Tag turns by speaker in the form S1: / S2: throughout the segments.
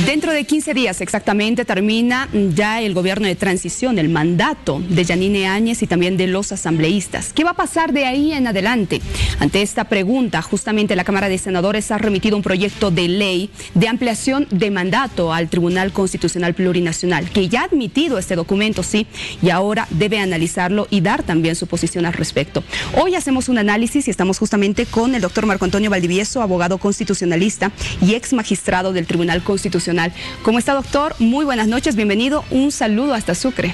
S1: Dentro de 15 días exactamente termina ya el gobierno de transición, el mandato de Yanine Áñez y también de los asambleístas. ¿Qué va a pasar de ahí en adelante? Ante esta pregunta, justamente la Cámara de Senadores ha remitido un proyecto de ley de ampliación de mandato al Tribunal Constitucional Plurinacional, que ya ha admitido este documento, sí, y ahora debe analizarlo y dar también su posición al respecto. Hoy hacemos un análisis y estamos justamente con el doctor Marco Antonio Valdivieso, abogado constitucionalista y ex magistrado del Tribunal Constitucional. ¿Cómo está, doctor? Muy buenas noches, bienvenido. Un saludo hasta Sucre.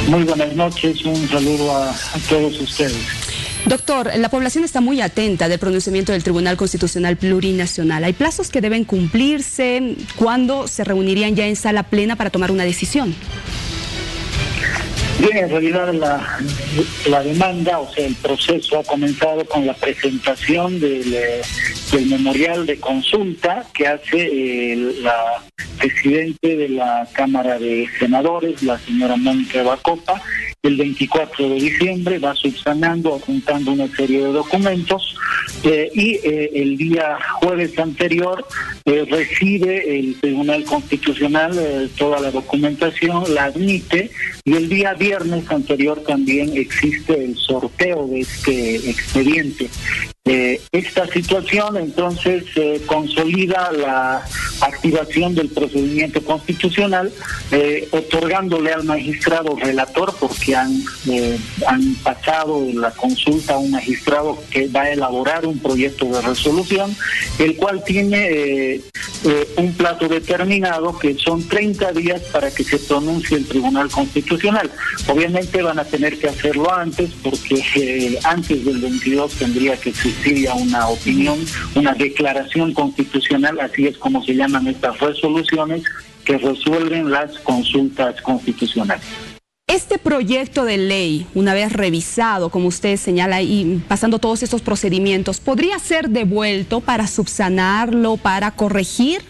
S2: Muy buenas noches, un saludo a todos ustedes.
S1: Doctor, la población está muy atenta del pronunciamiento del Tribunal Constitucional Plurinacional. ¿Hay plazos que deben cumplirse? ¿Cuándo se reunirían ya en sala plena para tomar una decisión?
S2: Bien, en realidad la demanda, o sea, el proceso ha comenzado con la presentación del memorial de consulta que hace la presidente de la Cámara de Senadores, la señora Mónica Bacopa. El 24 de diciembre va subsanando, adjuntando una serie de documentos y el día jueves anterior recibe el Tribunal Constitucional toda la documentación, la admite, y el día viernes anterior también existe el sorteo de este expediente. Esta situación entonces consolida la activación del procedimiento constitucional, otorgándole al magistrado relator, porque han pasado de la consulta a un magistrado que va a elaborar un proyecto de resolución, el cual tiene un plazo determinado que son 30 días para que se pronuncie el Tribunal Constitucional. Obviamente van a tener que hacerlo antes, porque antes del 22 tendría que existir ya una opinión, una declaración constitucional, así es como se llaman estas resoluciones que resuelven las consultas constitucionales.
S1: Este proyecto de ley, una vez revisado, como usted señala, y pasando todos estos procedimientos, ¿podría ser devuelto para subsanarlo, para corregir?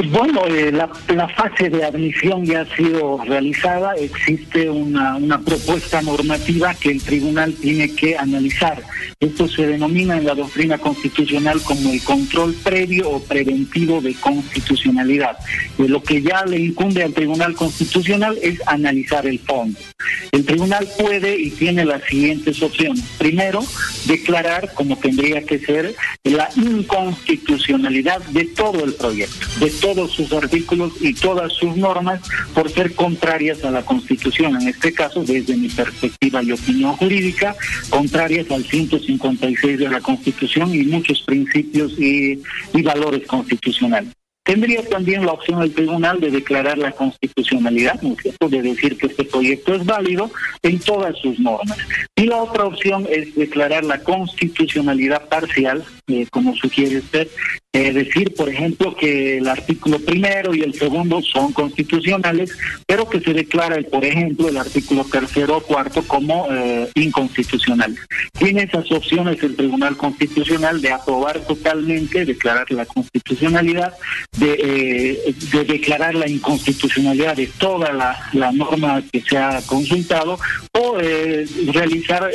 S2: Bueno, la fase de admisión ya ha sido realizada. Existe una propuesta normativa que el tribunal tiene que analizar. Esto se denomina en la doctrina constitucional como el control previo o preventivo de constitucionalidad. Lo que ya le incumbe al Tribunal Constitucional es analizar el fondo. El tribunal puede y tiene las siguientes opciones. Primero, declarar, como tendría que ser, la inconstitucionalidad de todo el proyecto, de todos sus artículos y todas sus normas por ser contrarias a la Constitución. En este caso, desde mi perspectiva y opinión jurídica, contrarias al 156 de la Constitución y muchos principios y valores constitucionales. Tendría también la opción del tribunal de declarar la constitucionalidad, ¿no es cierto?, de decir que este proyecto es válido en todas sus normas. Y la otra opción es declarar la constitucionalidad parcial, como sugiere usted, decir, por ejemplo, que el artículo primero y el segundo son constitucionales, pero que se declara, por ejemplo, el artículo tercero o cuarto como inconstitucional. Tiene esas opciones el Tribunal Constitucional de aprobar totalmente, declarar la constitucionalidad, de declarar la inconstitucionalidad de toda la norma que se ha consultado, o realizar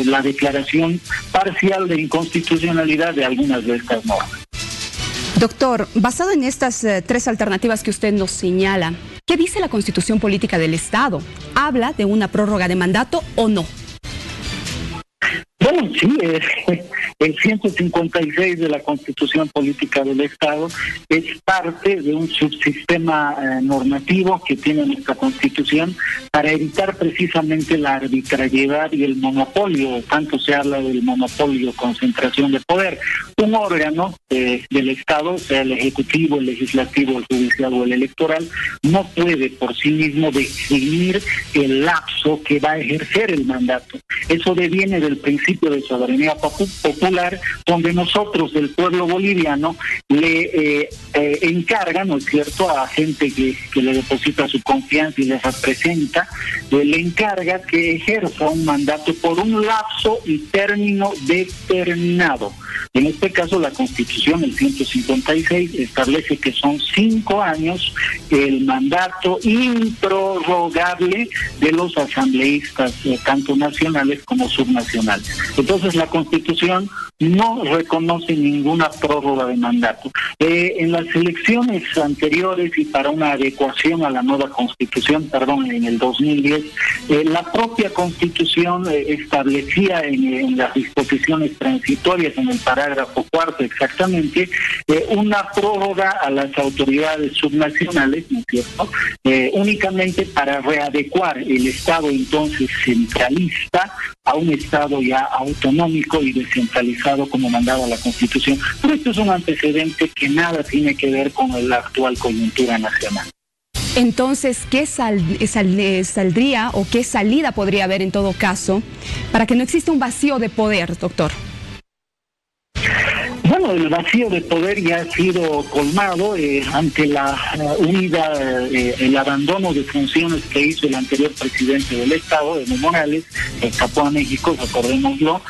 S2: la declaración parcial de inconstitucionalidad de algunas de estas normas.
S1: Doctor, basado en estas tres alternativas que usted nos señala, ¿qué dice la Constitución Política del Estado? ¿Habla de una prórroga de mandato o no?
S2: Bueno, sí, el 156 de la Constitución Política del Estado es parte de un subsistema normativo que tiene nuestra Constitución para evitar precisamente la arbitrariedad y el monopolio. Tanto se habla del monopolio, concentración de poder. Un órgano del Estado, sea el Ejecutivo, el Legislativo, el Judicial o el Electoral, no puede por sí mismo definir el lapso que va a ejercer el mandato. Eso deviene del principio de soberanía popular, donde nosotros, el pueblo boliviano, le encarga, ¿no es cierto?, a gente que le deposita su confianza y les representa, le encarga que ejerza un mandato por un lapso y término determinado. En este caso, la Constitución, el 156, establece que son 5 años el mandato improrrogable de los asambleístas, tanto nacionales como subnacionales. Entonces, la Constitución no reconoce ninguna prórroga de mandato. En las elecciones anteriores y para una adecuación a la nueva Constitución, en el 2010, la propia Constitución establecía en las disposiciones transitorias, en el parágrafo 4 exactamente, una prórroga a las autoridades subnacionales, ¿no es cierto?, únicamente para readecuar el Estado entonces centralista a un Estado ya autonómico y descentralizado como mandaba la Constitución. Pero esto es un antecedente que nada tiene que ver con la actual coyuntura nacional.
S1: Entonces, ¿qué saldría o qué salida podría haber en todo caso para que no exista un vacío de poder, doctor?
S2: Bueno, el vacío de poder ya ha sido colmado ante la huida, el abandono de funciones que hizo el anterior presidente del Estado, Evo Morales, que escapó a México, recordémoslo.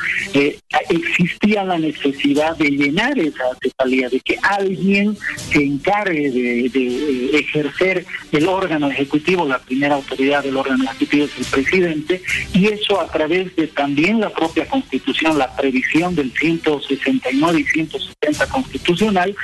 S2: Existía la necesidad de llenar esa cefalía, de que alguien se encargue de ejercer el órgano ejecutivo. La primera autoridad del órgano ejecutivo es el presidente, y eso a través de también la propia Constitución, la previsión del 169 y 170 constitucional,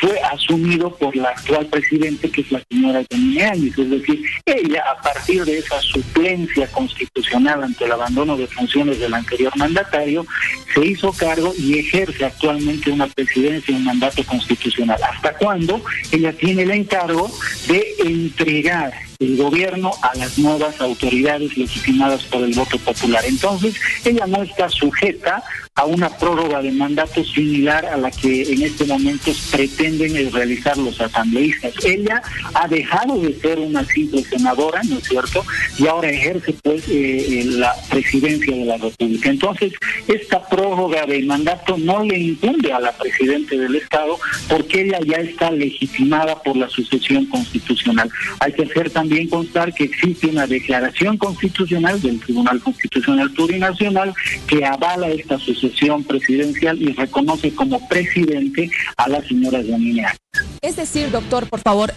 S2: fue asumido por la actual presidente, que es la señora Yanine Áñez. Es decir, ella, a partir de esa suplencia constitucional ante el abandono de funciones del anterior mandatario, se hizo cargo y ejerce actualmente una presidencia y un mandato constitucional. ¿Hasta cuándo? Ella tiene el encargo de entregar el gobierno a las nuevas autoridades legitimadas por el voto popular. Entonces, ella no está sujeta a una prórroga de mandato similar a la que en este momento pretenden realizar los asambleístas. Ella ha dejado de ser una simple senadora, ¿no es cierto?, y ahora ejerce pues la presidencia de la República. Entonces, esta prórroga de mandato no le incumbe a la presidenta del Estado, porque ella ya está legitimada por la sucesión constitucional. Hay que hacer también constar que existe una declaración constitucional del Tribunal Constitucional Plurinacional que avala esta sucesión presidencial y reconoce como presidente a la señora Yanine Áñez.
S1: Es decir, doctor, por favor,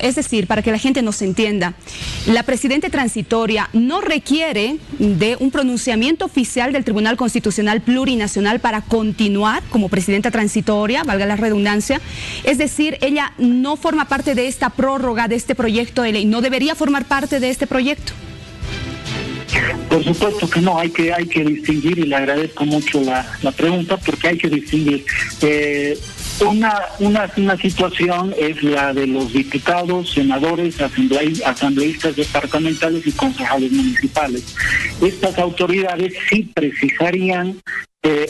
S1: para que la gente nos entienda, la presidenta transitoria no requiere de un pronunciamiento oficial del Tribunal Constitucional Plurinacional para continuar como presidenta transitoria, valga la redundancia. Es decir, ella no forma parte de esta prórroga de este proyecto de ley, no debería formar parte de este proyecto.
S2: Por supuesto que no, hay que distinguir, y le agradezco mucho la pregunta, porque hay que distinguir. Una situación es la de los diputados, senadores, asambleístas departamentales y concejales municipales. Estas autoridades sí precisarían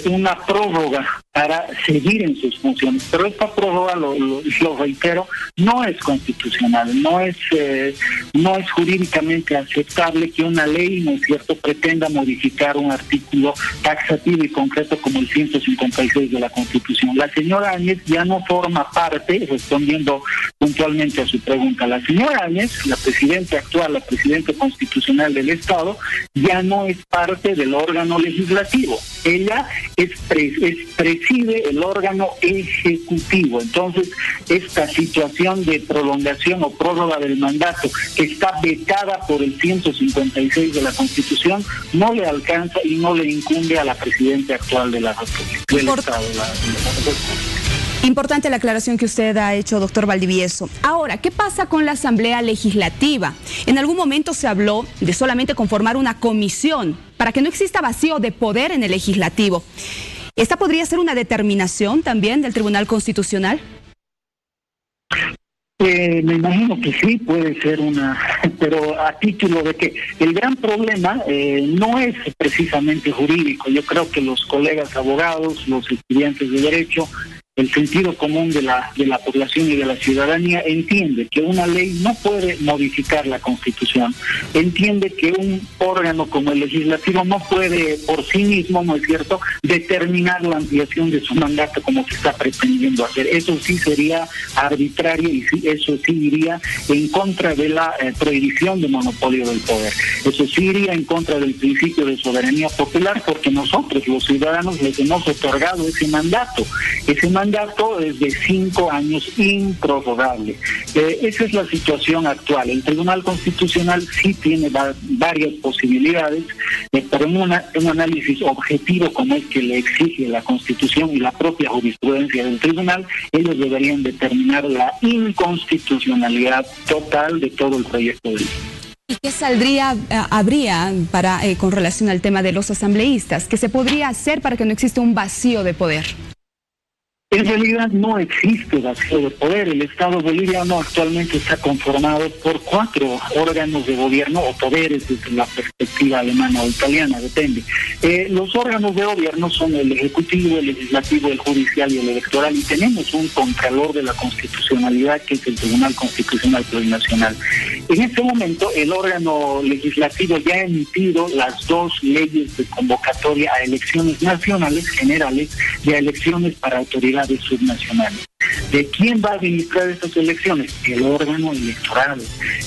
S2: una prórroga para seguir en sus funciones, pero esta prórroga, lo reitero, no es constitucional, no es jurídicamente aceptable que una ley, ¿no es cierto?, pretenda modificar un artículo taxativo y concreto como el 156 de la Constitución. La señora Áñez ya no forma parte, respondiendo puntualmente a su pregunta, la señora Áñez, la presidenta actual, la presidenta constitucional del Estado, ya no es parte del órgano legislativo. Ella preside el órgano ejecutivo. Entonces, esta situación de prolongación o prórroga del mandato, que está vetada por el 156 de la Constitución, no le alcanza y no le incumbe a la presidenta actual de la República, del Estado de la República.
S1: Importante la aclaración que usted ha hecho, doctor Valdivieso. Ahora, ¿qué pasa con la Asamblea Legislativa? En algún momento se habló de solamente conformar una comisión para que no exista vacío de poder en el legislativo. ¿Esta podría ser una determinación también del Tribunal Constitucional?
S2: Me imagino que sí, puede ser pero a título de que el gran problema no es precisamente jurídico. Yo creo que los colegas abogados, los estudiantes de Derecho, el sentido común de la población y de la ciudadanía entiende que una ley no puede modificar la Constitución, entiende que un órgano como el legislativo no puede por sí mismo, ¿no es cierto?, determinar la ampliación de su mandato como se está pretendiendo hacer. Eso sí sería arbitrario y eso sí iría en contra de la prohibición de monopolio del poder. Eso sí iría en contra del principio de soberanía popular, porque nosotros, los ciudadanos, les hemos otorgado ese mandato mandato es de 5 años improrrogable. Esa es la situación actual. El Tribunal Constitucional sí tiene varias posibilidades, pero en un análisis objetivo como es que le exige la Constitución y la propia jurisprudencia del Tribunal, ellos deberían determinar la inconstitucionalidad total de todo el proyecto de ley.
S1: ¿Y qué habría con relación al tema de los asambleístas? ¿Qué se podría hacer para que no exista un vacío de poder?
S2: En realidad no existe vacío de poder. El Estado boliviano actualmente está conformado por 4 órganos de gobierno o poderes desde la perspectiva alemana o italiana, depende. Los órganos de gobierno son el Ejecutivo, el Legislativo, el Judicial y el Electoral, y tenemos un contralor de la constitucionalidad que es el Tribunal Constitucional Plurinacional. En este momento el órgano legislativo ya ha emitido las 2 leyes de convocatoria a elecciones nacionales generales y a elecciones para autoridades subnacionales. ¿De quién va a administrar estas elecciones? El órgano electoral.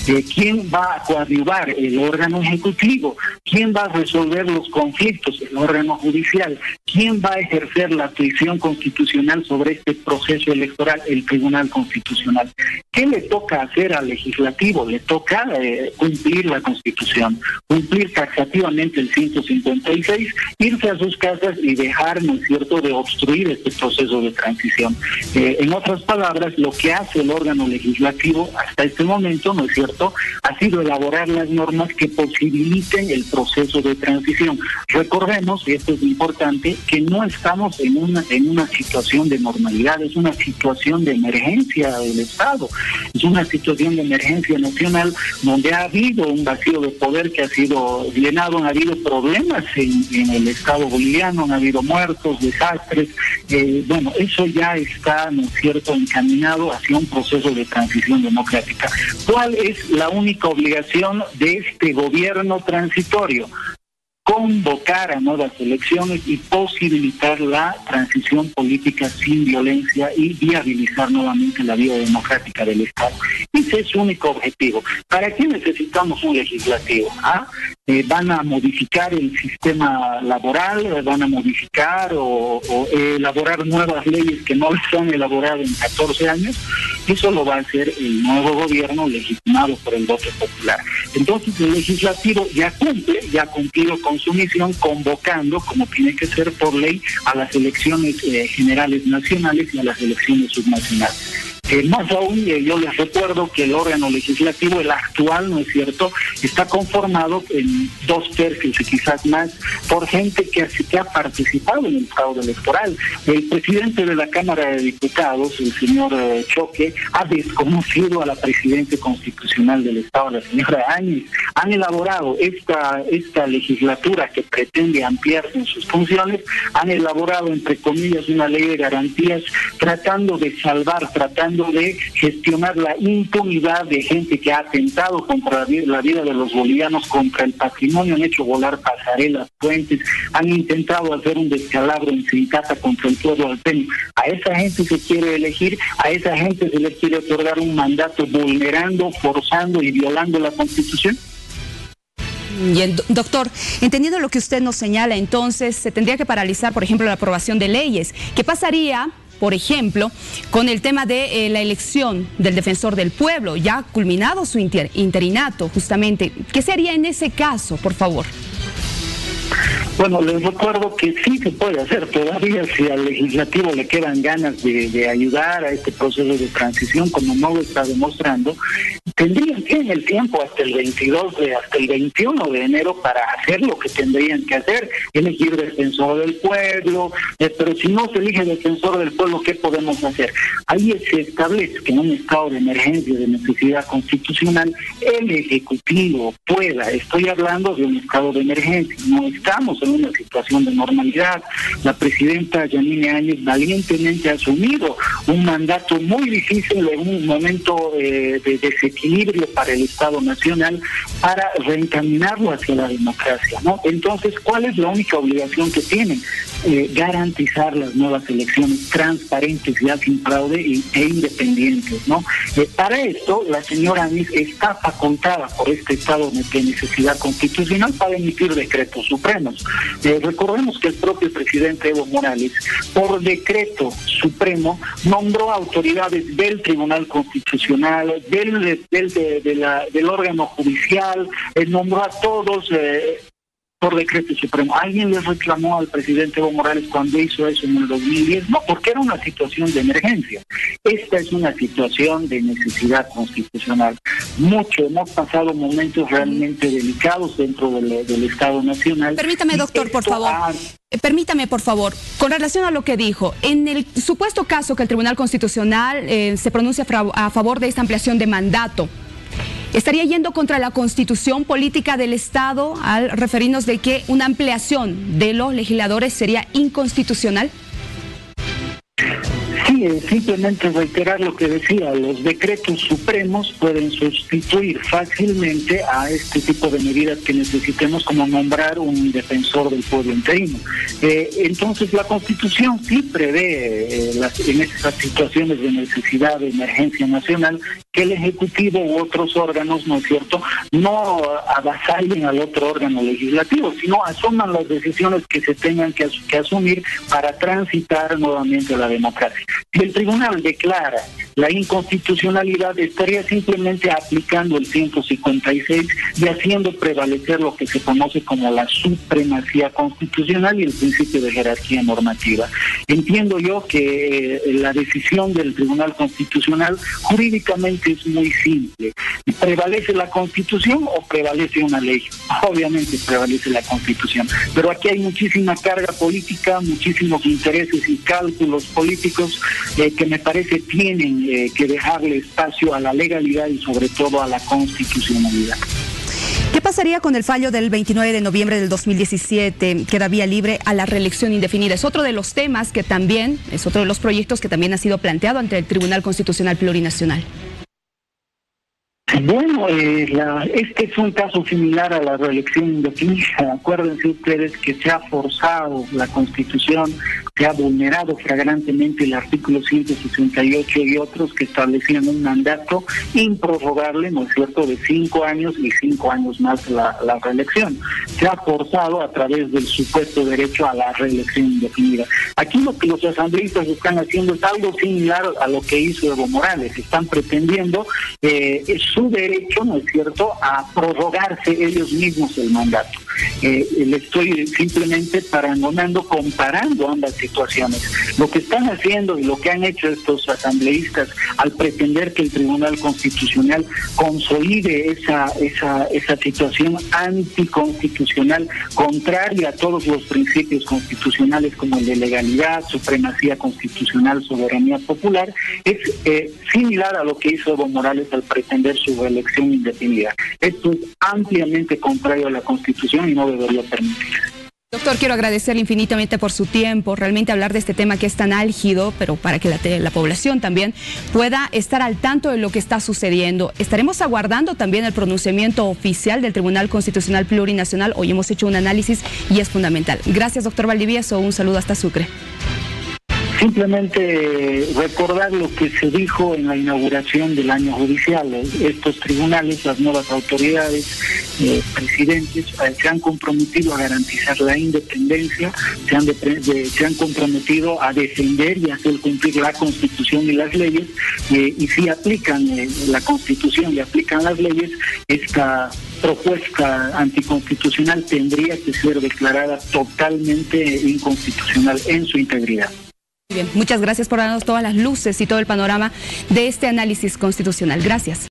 S2: ¿De quién va a coadyuvar? El órgano ejecutivo. ¿Quién va a resolver los conflictos? El órgano judicial. ¿Quién va a ejercer la tuición constitucional sobre este proceso electoral? El Tribunal Constitucional. ¿Qué le toca hacer al legislativo? Le toca cumplir la Constitución, cumplir taxativamente el 156, irse a sus casas y dejar, ¿no es cierto?, de obstruir este proceso de transición. En otras palabras, lo que hace el órgano legislativo hasta este momento, ¿no es cierto?, ha sido elaborar las normas que posibiliten el proceso de transición. Recordemos, y esto es importante, que no estamos en una situación de normalidad, es una situación de emergencia del Estado, es una situación de emergencia nacional donde ha habido un vacío de poder que ha sido llenado, han habido problemas en el Estado boliviano, han habido muertos, desastres, bueno, eso ya está, ¿no es cierto?, encaminado hacia un proceso de transición democrática. ¿Cuál es la única obligación de este gobierno transitorio? Convocar a nuevas elecciones y posibilitar la transición política sin violencia y viabilizar nuevamente la vida democrática del Estado. Ese es su único objetivo. ¿Para qué necesitamos un legislativo? ¿Van a modificar el sistema laboral? ¿Van a modificar o elaborar nuevas leyes que no se han elaborado en 14 años? Eso lo va a hacer el nuevo gobierno legitimado por el voto popular. Entonces el legislativo ya ha cumplido con su misión, convocando, como tiene que ser por ley, a las elecciones generales nacionales y a las elecciones subnacionales. Más aún, yo les recuerdo que el órgano legislativo, el actual, ¿no es cierto?, está conformado en 2 tercios y quizás más por gente que ha participado en el fraude electoral. El presidente de la Cámara de Diputados, el señor Choque, ha desconocido a la presidenta constitucional del Estado, la señora Áñez. Han elaborado esta legislatura que pretende ampliarse en sus funciones, han elaborado, entre comillas, una ley de garantías tratando de de gestionar la impunidad de gente que ha atentado contra la vida de los bolivianos, contra el patrimonio, han hecho volar pasarelas, puentes, han intentado hacer un descalabro en Sintata contra el pueblo alteño. A esa gente se quiere elegir, a esa gente se le quiere otorgar un mandato vulnerando, forzando y violando la Constitución.
S1: Bien, doctor, entendiendo lo que usted nos señala, entonces se tendría que paralizar, por ejemplo, la aprobación de leyes. ¿Qué pasaría, por ejemplo, con el tema de la elección del defensor del pueblo, ya culminado su interinato, justamente? ¿Qué se haría en ese caso, por favor?
S2: Bueno, les recuerdo que sí se puede hacer todavía si al legislativo le quedan ganas de ayudar a este proceso de transición, como no lo está demostrando. Tendrían el tiempo hasta el 21 de enero para hacer lo que tendrían que hacer, elegir defensor del pueblo, pero si no se elige defensor del pueblo, ¿qué podemos hacer? Ahí se establece que en un estado de emergencia, de necesidad constitucional, el Ejecutivo pueda, estoy hablando de un estado de emergencia, no estamos en una situación de normalidad. La presidenta Yanine Áñez valientemente ha asumido un mandato muy difícil en un momento de sequía desequilibrio para el Estado Nacional para reencaminarlo hacia la democracia, ¿no? Entonces, ¿cuál es la única obligación que tienen? Garantizar las nuevas elecciones transparentes, ya sin fraude e independientes, ¿no? Para esto, la señora Áñez está facultada por este estado de necesidad constitucional para emitir decretos supremos. Recordemos que el propio presidente Evo Morales, por decreto supremo, nombró autoridades del Tribunal Constitucional, del órgano judicial, nombró a todos por decreto supremo. ¿Alguien le reclamó al presidente Evo Morales cuando hizo eso en el 2010? No, porque era una situación de emergencia. Esta es una situación de necesidad constitucional. Hemos pasado momentos realmente delicados dentro del Estado Nacional.
S1: Permítame, doctor, por favor. Permítame, por favor, con relación a lo que dijo, en el supuesto caso que el Tribunal Constitucional se pronuncie a favor de esta ampliación de mandato, ¿estaría yendo contra la Constitución política del Estado al referirnos de que una ampliación de los legisladores sería inconstitucional?
S2: Sí, simplemente reiterar lo que decía, los decretos supremos pueden sustituir fácilmente a este tipo de medidas que necesitemos, como nombrar un defensor del pueblo interino. Entonces la Constitución sí prevé en estas situaciones de necesidad, de emergencia nacional, que el Ejecutivo u otros órganos, ¿no es cierto?, no avasallen al otro órgano legislativo, sino asuman las decisiones que se tengan que asumir para transitar nuevamente a la democracia. Si el tribunal declara la inconstitucionalidad, estaría simplemente aplicando el 156 y haciendo prevalecer lo que se conoce como la supremacía constitucional y el principio de jerarquía normativa. Entiendo yo que la decisión del Tribunal Constitucional jurídicamente es muy simple. ¿Prevalece la Constitución o prevalece una ley? Obviamente prevalece la Constitución, pero aquí hay muchísima carga política, muchísimos intereses y cálculos políticos que me parece tienen que dejarle espacio a la legalidad y sobre todo a la constitucionalidad.
S1: ¿Qué pasaría con el fallo del 29 de noviembre del 2017 que da vía libre a la reelección indefinida? Es otro de los temas que también, es otro de los proyectos que también ha sido planteado ante el Tribunal Constitucional Plurinacional.
S2: Bueno, este es un caso similar a la reelección indefinida. Acuérdense ustedes que se ha forzado la Constitución, se ha vulnerado flagrantemente el artículo 168 y otros que establecían un mandato improrrogable, ¿no es cierto?, de 5 años y 5 años más la reelección. Se ha forzado a través del supuesto derecho a la reelección indefinida. Aquí lo que los asambleístas están haciendo es algo similar a lo que hizo Evo Morales. Están pretendiendo su derecho, ¿no es cierto?, a prorrogarse ellos mismos el mandato. Le estoy simplemente comparando ambas situaciones. Lo que están haciendo y lo que han hecho estos asambleístas al pretender que el Tribunal Constitucional consolide esa situación anticonstitucional, contraria a todos los principios constitucionales como el de legalidad, supremacía constitucional, soberanía popular, es similar a lo que hizo Evo Morales al pretender su reelección indefinida. Esto es ampliamente contrario a la Constitución y no debería permitirse.
S1: Doctor, quiero agradecerle infinitamente por su tiempo, realmente hablar de este tema que es tan álgido, pero para que la población también pueda estar al tanto de lo que está sucediendo. Estaremos aguardando también el pronunciamiento oficial del Tribunal Constitucional Plurinacional. Hoy hemos hecho un análisis y es fundamental. Gracias, doctor Valdivieso. Un saludo hasta Sucre.
S2: Simplemente recordar lo que se dijo en la inauguración del año judicial. Estos tribunales, las nuevas autoridades, presidentes, se han comprometido a garantizar la independencia, se han comprometido a defender y hacer cumplir la Constitución y las leyes, y si aplican la Constitución y aplican las leyes, esta propuesta anticonstitucional tendría que ser declarada totalmente inconstitucional en su integridad.
S1: Bien, muchas gracias por darnos todas las luces y todo el panorama de este análisis constitucional. Gracias.